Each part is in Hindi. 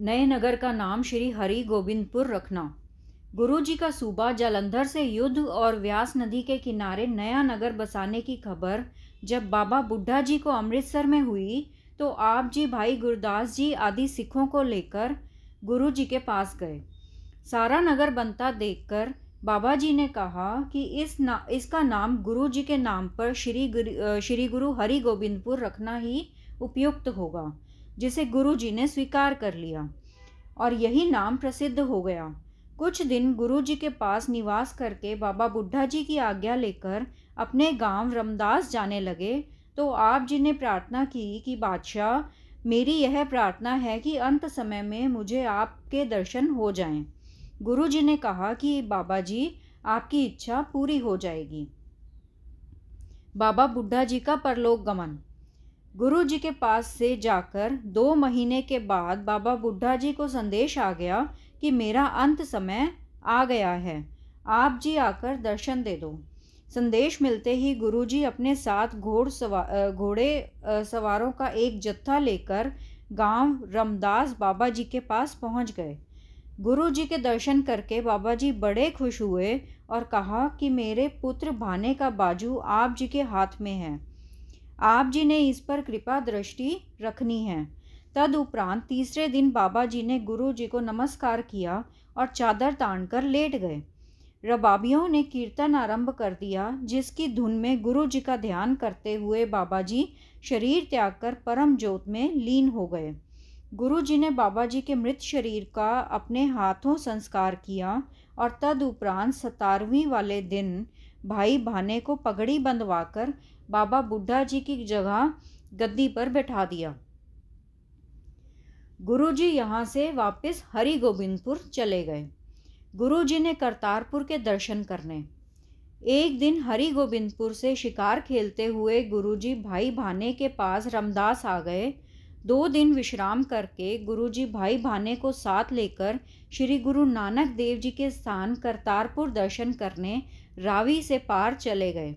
नए नगर का नाम श्री हरि गोविंदपुर रखना। गुरुजी का सूबा जालंधर से युद्ध और व्यास नदी के किनारे नया नगर बसाने की खबर जब बाबा बुड्ढा जी को अमृतसर में हुई तो आप जी भाई गुरदास जी आदि सिखों को लेकर गुरु जी के पास गए। सारा नगर बनता देखकर बाबा जी ने कहा कि इसका नाम गुरु जी के नाम पर श्री गुरु हरि गोविंदपुर रखना ही उपयुक्त होगा, जिसे गुरु जी ने स्वीकार कर लिया और यही नाम प्रसिद्ध हो गया। कुछ दिन गुरु जी के पास निवास करके बाबा बुड्ढा जी की आज्ञा लेकर अपने गांव रमदास जाने लगे तो आप जी ने प्रार्थना की कि बादशाह, मेरी यह प्रार्थना है कि अंत समय में मुझे आपके दर्शन हो जाएं। गुरु जी ने कहा कि बाबा जी, आपकी इच्छा पूरी हो जाएगी। बाबा बुड्ढा जी का परलोक गमन। गुरु जी के पास से जाकर 2 महीने के बाद बाबा बुड्ढा जी को संदेश आ गया कि मेरा अंत समय आ गया है, आप जी आकर दर्शन दे दो। संदेश मिलते ही गुरु जी अपने साथ घोड़े सवारों का एक जत्था लेकर गांव रमदास बाबा जी के पास पहुंच गए। गुरु जी के दर्शन करके बाबा जी बड़े खुश हुए और कहा कि मेरे पुत्र भाने का बाजू आप जी के हाथ में है, आप जी ने इस पर कृपा दृष्टि रखनी है। तदुपरांत तीसरे दिन बाबा जी ने गुरु जी को नमस्कार किया और चादर तानकर लेट गए। रबाबियों ने कीर्तन आरंभ कर दिया, जिसकी धुन में गुरु जी का ध्यान करते हुए बाबा जी शरीर त्याग कर परम ज्योत में लीन हो गए। गुरु जी ने बाबा जी के मृत शरीर का अपने हाथों संस्कार किया और तदुपरांत 17वीं वाले दिन भाई भाने को पगड़ी बंधवाकर बाबा बुड्ढा जी की जगह गद्दी पर बैठा दिया। गुरु जी यहाँ से वापस हरि गोविंदपुर चले गए। गुरु जी ने करतारपुर के दर्शन करने। एक दिन हरि गोविंदपुर से शिकार खेलते हुए गुरु जी भाई भाने के पास रमदास आ गए। 2 दिन विश्राम करके गुरु जी भाई भाने को साथ लेकर श्री गुरु नानक देव जी के स्थान करतारपुर दर्शन करने रावी से पार चले गए।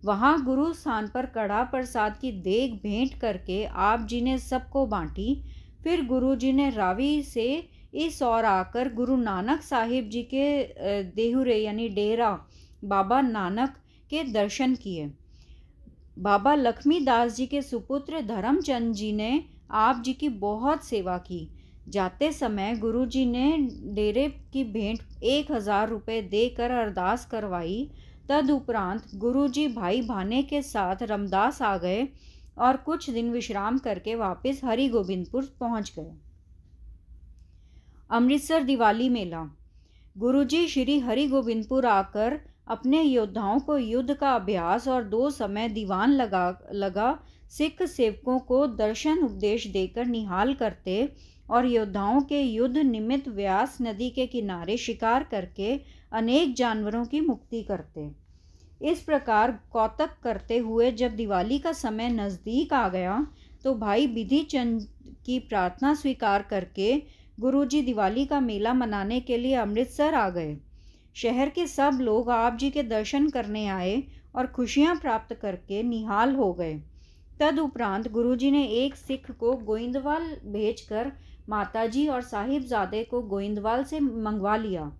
वहाँ गुरु स्थान पर कड़ा प्रसाद की देग भेंट करके आप जी ने सबको बांटी। फिर गुरु जी ने रावी से इस ओर आकर गुरु नानक साहिब जी के देहुरे यानी डेरा बाबा नानक के दर्शन किए। बाबा लक्ष्मीदास जी के सुपुत्र धर्मचंद जी ने आप जी की बहुत सेवा की। जाते समय गुरु जी ने डेरे की भेंट 1000 रुपये देकर अरदास करवाई। तदुपरांत गुरु जी भाई भाने के साथ रमदास आ गए और कुछ दिन विश्राम करके वापस हरि गोविंदपुर पहुंच गए। अमृतसर दिवाली मेला। गुरुजी श्री हरि गोविंदपुर आकर अपने योद्धाओं को युद्ध का अभ्यास और 2 समय दीवान लगा सिख सेवकों को दर्शन उपदेश देकर निहाल करते और योद्धाओं के युद्ध निमित्त व्यास नदी के किनारे शिकार करके अनेक जानवरों की मुक्ति करते। इस प्रकार कौतक करते हुए जब दिवाली का समय नज़दीक आ गया तो भाई बिधि चंद की प्रार्थना स्वीकार करके गुरुजी दिवाली का मेला मनाने के लिए अमृतसर आ गए। शहर के सब लोग आप जी के दर्शन करने आए और खुशियां प्राप्त करके निहाल हो गए। तदुपरांत गुरुजी ने एक सिख को गोइंदवाल भेजकर माताजी और साहिबजादे को गोइंदवाल से मंगवा लिया।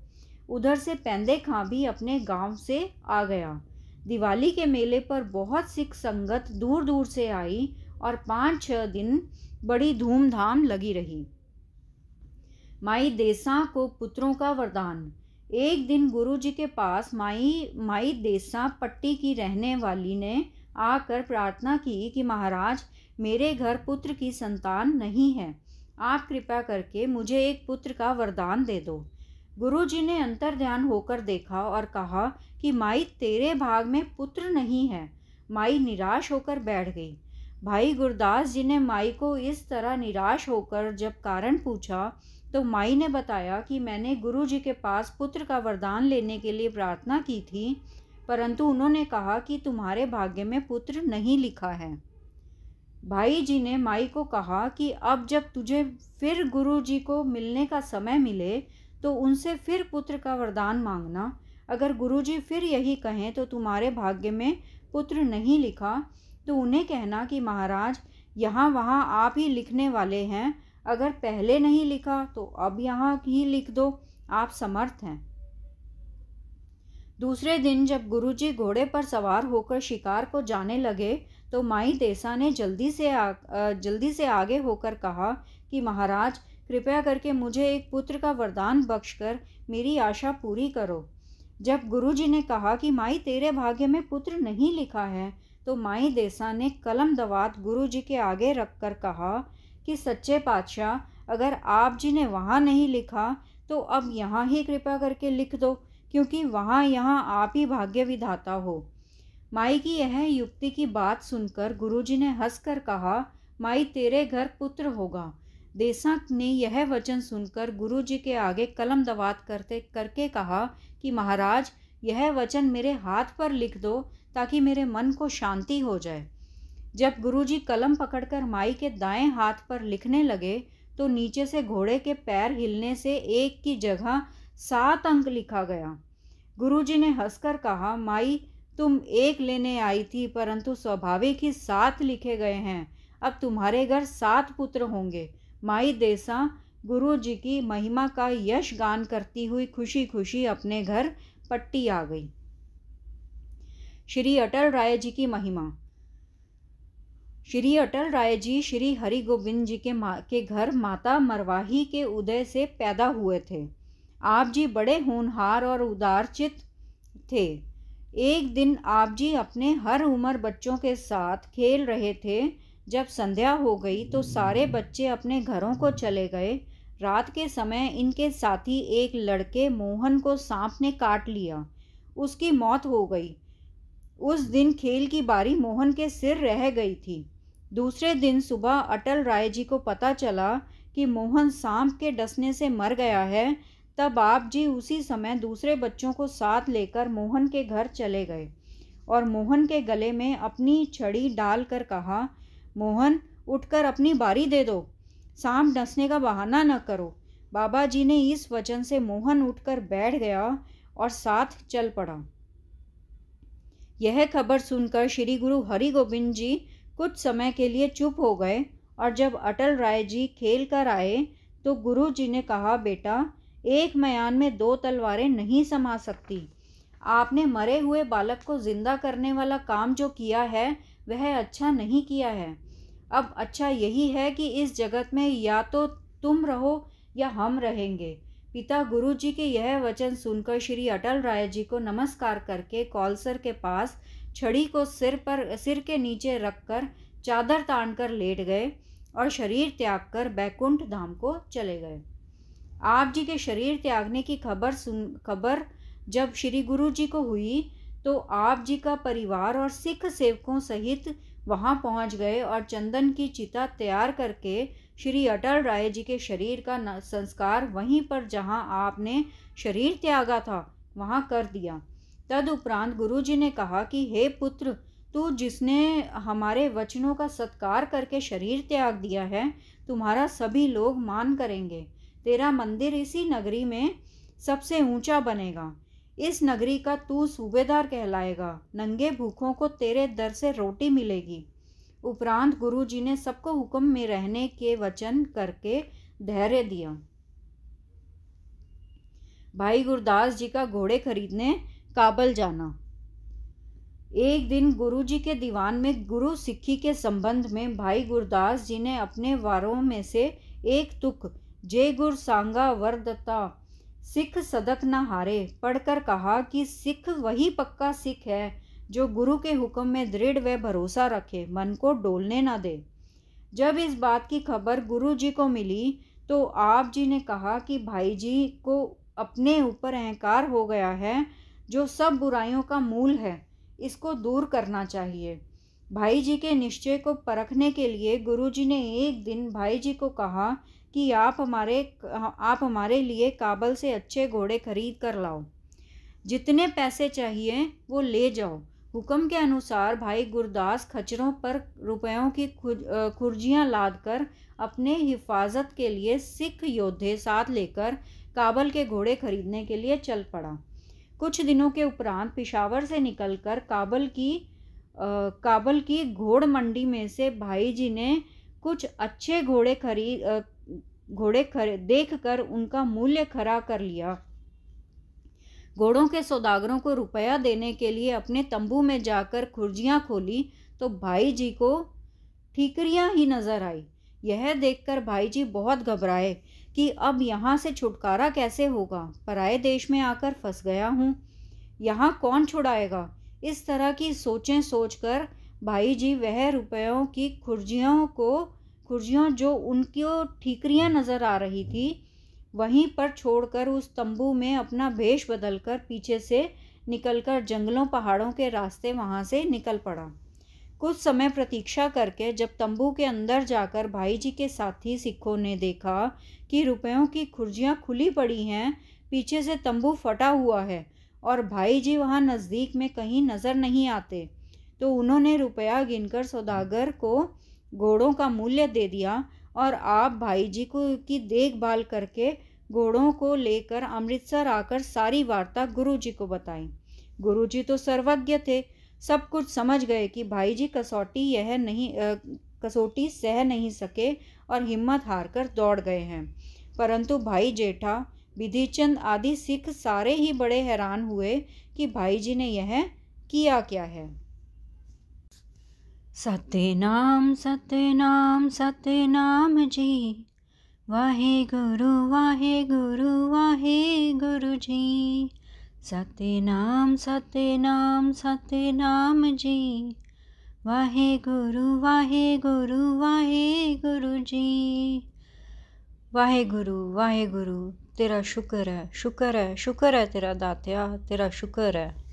उधर से पेंदे खां भी अपने गांव से आ गया। दिवाली के मेले पर बहुत सिख संगत दूर दूर से आई और 5-6 दिन बड़ी धूमधाम लगी रही। माई देसा को पुत्रों का वरदान। एक दिन गुरु जी के पास माई देसा पट्टी की रहने वाली ने आकर प्रार्थना की कि महाराज, मेरे घर पुत्र की संतान नहीं है, आप कृपा करके मुझे एक पुत्र का वरदान दे दो। गुरु जी ने अंतर्ध्यान होकर देखा और कहा कि माई, तेरे भाग में पुत्र नहीं है। माई निराश होकर बैठ गई। भाई गुरदास जी ने माई को इस तरह निराश होकर जब कारण पूछा तो माई ने बताया कि मैंने गुरु जी के पास पुत्र का वरदान लेने के लिए प्रार्थना की थी, परंतु उन्होंने कहा कि तुम्हारे भाग्य में पुत्र नहीं लिखा है। भाई जी ने माई को कहा कि अब जब तुझे फिर गुरु जी को मिलने का समय मिले तो उनसे फिर पुत्र का वरदान मांगना। अगर गुरु जी फिर यही कहें तो तुम्हारे भाग्य में पुत्र नहीं लिखा तो उन्हें कहना कि महाराज, यहाँ वहाँ आप ही लिखने वाले हैं, अगर पहले नहीं लिखा तो अब यहाँ ही लिख दो, आप समर्थ हैं। दूसरे दिन जब गुरुजी घोड़े पर सवार होकर शिकार को जाने लगे तो माई देसा ने जल्दी से आगे होकर कहा कि महाराज, कृपया करके मुझे एक पुत्र का वरदान बख्शकर मेरी आशा पूरी करो। जब गुरुजी ने कहा कि माई तेरे भाग्य में पुत्र नहीं लिखा है, तो माई देसा ने कलम दवात गुरुजी के आगे रखकर कहा कि सच्चे पातशाह, अगर आप जी ने वहाँ नहीं लिखा तो अब यहाँ ही कृपा करके लिख दो, क्योंकि यहाँ आप ही भाग्य विधाता हो। माई की यह युक्ति की बात सुनकर गुरुजी ने हंसकर कहा, माई तेरे घर पुत्र होगा। देसा ने यह वचन सुनकर गुरुजी के आगे कलम दवात करके कहा कि महाराज, यह वचन मेरे हाथ पर लिख दो ताकि मेरे मन को शांति हो जाए। जब गुरुजी कलम पकड़कर माई के दाएं हाथ पर लिखने लगे तो नीचे से घोड़े के पैर हिलने से 1 की जगह 7 अंक लिखा गया। गुरुजी ने हंसकर कहा, माई तुम 1 लेने आई थी, परंतु स्वाभाविक ही 7 लिखे गए हैं। अब तुम्हारे घर 7 पुत्र होंगे। माई देसा गुरुजी की महिमा का यश गान करती हुई खुशी खुशी अपने घर पट्टी आ गई। श्री अटल राय जी की महिमा। श्री अटल राय जी श्री हरि गोविंद जी के घर माता मरवाही के उदय से पैदा हुए थे। आप जी बड़े होनहार और उदारचित थे। एक दिन आप जी अपने हर उम्र बच्चों के साथ खेल रहे थे। जब संध्या हो गई तो सारे बच्चे अपने घरों को चले गए। रात के समय इनके साथी एक लड़के मोहन को सांप ने काट लिया। उसकी मौत हो गई। उस दिन खेल की बारी मोहन के सिर रह गई थी। दूसरे दिन सुबह अटल राय जी को पता चला कि मोहन सांप के डसने से मर गया है। तब आप जी उसी समय दूसरे बच्चों को साथ लेकर मोहन के घर चले गए और मोहन के गले में अपनी छड़ी डालकर कहा, मोहन उठकर अपनी बारी दे दो, सांप डसने का बहाना न करो। बाबा जी ने इस वचन से मोहन उठकर बैठ गया और साथ चल पड़ा। यह खबर सुनकर श्री गुरु हरि गोविंद जी कुछ समय के लिए चुप हो गए और जब अटल राय जी खेल कर आए तो गुरु जी ने कहा, बेटा, एक म्यान में 2 तलवारें नहीं समा सकती। आपने मरे हुए बालक को जिंदा करने वाला काम जो किया है वह अच्छा नहीं किया है। अब अच्छा यही है कि इस जगत में या तो तुम रहो या हम रहेंगे। पिता गुरुजी के यह वचन सुनकर श्री अटल राय जी को नमस्कार करके कौलसर के पास छड़ी को सिर के नीचे रखकर चादर तानकर लेट गए और शरीर त्याग कर बैकुंठ धाम को चले गए। आप जी के शरीर त्यागने की खबर जब श्री गुरु जी को हुई तो आप जी का परिवार और सिख सेवकों सहित वहां पहुंच गए और चंदन की चिता तैयार करके श्री अटल राय जी के शरीर का संस्कार वहीं पर जहां आपने शरीर त्यागा था वहां कर दिया। तदुपरांत गुरु जी ने कहा कि हे पुत्र, तू जिसने हमारे वचनों का सत्कार करके शरीर त्याग दिया है, तुम्हारा सभी लोग मान करेंगे। तेरा मंदिर इसी नगरी में सबसे ऊंचा बनेगा। इस नगरी का तू सूबेदार कहलाएगा। नंगे भूखों को तेरे दर से रोटी मिलेगी। उपरांत गुरु जी ने सबको हुक्म में रहने के वचन करके धैर्य दिया। भाई गुरदास जी का घोड़े खरीदने काबल जाना। एक दिन गुरु जी के दीवान में गुरु सिक्खी के संबंध में भाई गुरदास जी ने अपने वारों में से एक तुक जय गुर सांगा वरदत्ता सिख सदक न हारे पढ़कर कहा कि सिख वही पक्का सिख है जो गुरु के हुक्म में दृढ़ व भरोसा रखे, मन को डोलने न दे। जब इस बात की खबर गुरु जी को मिली तो आप जी ने कहा कि भाई जी को अपने ऊपर अहंकार हो गया है जो सब बुराइयों का मूल है, इसको दूर करना चाहिए। भाई जी के निश्चय को परखने के लिए गुरु जी ने एक दिन भाई जी को कहा कि आप हमारे लिए काबल से अच्छे घोड़े खरीद कर लाओ। जितने पैसे चाहिए वो ले जाओ। हुक्म के अनुसार भाई गुरदास खच्चरों पर रुपयों की खुर्जियाँ लादकर अपने हिफाजत के लिए सिख योद्धे साथ लेकर काबल के घोड़े खरीदने के लिए चल पड़ा। कुछ दिनों के उपरांत पिशावर से निकलकर काबल की घोड़ मंडी में से भाई जी ने कुछ अच्छे घोड़े घोड़े देख कर उनका मूल्य खरा कर लिया। घोड़ों के सौदागरों को रुपया देने के लिए अपने तंबू में जाकर खुर्जियाँ खोली तो भाई जी को ठीकरियाँ ही नजर आई। यह देखकर भाई जी बहुत घबराए कि अब यहाँ से छुटकारा कैसे होगा, पराए देश में आकर फंस गया हूँ, यहाँ कौन छुड़ाएगा। इस तरह की सोचें सोचकर भाई जी वह रुपयों की खुर्जियों जो उनको ठीकरियाँ नजर आ रही थी वहीं पर छोड़कर उस तंबू में अपना भेष बदलकर पीछे से निकलकर जंगलों पहाड़ों के रास्ते वहां से निकल पड़ा। कुछ समय प्रतीक्षा करके जब तंबू के अंदर जाकर भाई जी के साथी सिखों ने देखा कि रुपयों की खुर्जियाँ खुली पड़ी हैं, पीछे से तंबू फटा हुआ है और भाई जी वहाँ नज़दीक में कहीं नज़र नहीं आते, तो उन्होंने रुपया गिनकर सौदागर को घोड़ों का मूल्य दे दिया और आप भाई जी को की देखभाल करके घोड़ों को लेकर अमृतसर आकर सारी वार्ता गुरुजी को बताई। गुरुजी तो सर्वज्ञ थे, सब कुछ समझ गए कि भाई जी कसौटी सह नहीं सके और हिम्मत हार कर दौड़ गए हैं। परंतु भाई जेठा, विधिचंद आदि सिख सारे ही बड़े हैरान हुए कि भाई जी ने यह किया क्या है। सतनाम सतनाम सतनाम जी, वाहे गुरु जी। सतनाम सतनाम सतनाम जी, वाहे गुरु जी। वाहे गुरु तेरा शुक्र है, शुक्र है, शुक्र है तेरा दात्या, तेरा शुक्र है।